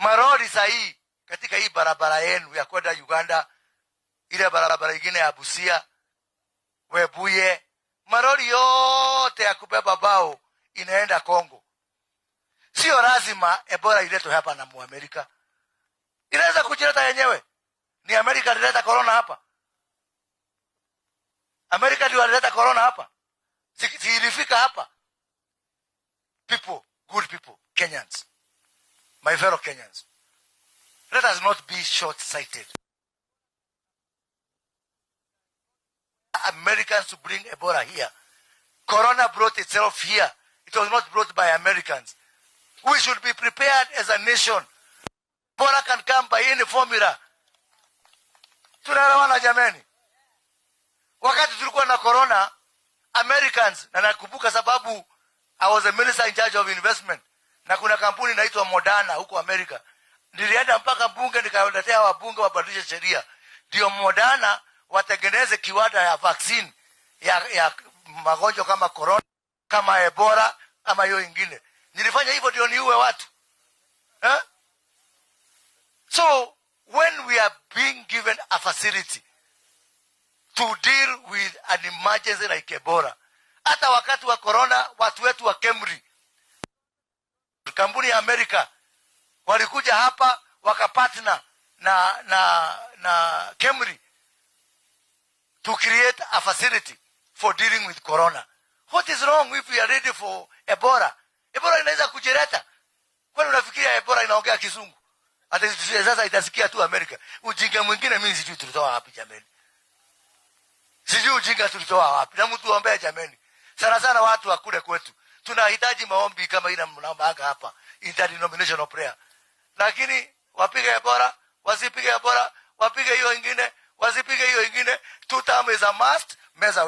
Maroli sahi katika hii barabara yenu ya kwenda Uganda, ile barabara nyingine ya Busia, Webuye, maroli yote ya kubeba mbao inaenda Congo. Sio lazima Ebola iletwe hapa na Muamerika. Inaweza kujileta yenyewe. Ni Amerika ilileta corona hapa. Amerika ndio ilileta corona hapa. Si ilifika hapa. People, good people, Kenyans. My fellow Kenyans. Let us not be short-sighted. Americans to bring Ebola here. Corona brought itself here. It was not brought by Americans. We should be prepared as a nation. Ebola can come by any formula. Tunaelewana jameni? Wakati tulikuwa na corona, Americans, na nakumbuka sababu I was a minister in charge of investment, na kuna kampuni inaitwa Moderna huko Amerika. Nilienda mpaka bunge nikawaletea wabunge wabadilishe sheria. Ndio Moderna watengeneze kiwanda ya vaccine ya magonjwa kama corona, kama Ebola, kama hiyo ingine. Nilifanya hivyo ndio niue watu. So when we are being given a facility to deal with an emergency like Ebola, hata wakati wa corona watu wetu wa Kemri, kampuni ya Amerika, walikuja hapa wakapartner na Kemri to create a facility for dealing with corona. What is wrong if we are ready for Ebola? Ebola inaweza kujileta. Kwani unafikiria Ebola inaongea Kizungu? Hata sasa itasikia tu Amerika. Ujinga mwingine mimi sijui tulitoa wapi jameni. Sijui ujinga tulitoa wapi. Na mtu ombea jameni. Sana sana watu wa kule kwetu. Tunahitaji maombi kama ina mnaombaga hapa. Interdenominational prayer. Lakini wapige Ebola, wasipige Ebola, wapige hiyo ingine, wasipige hiyo ingine. Two term is a must. Meza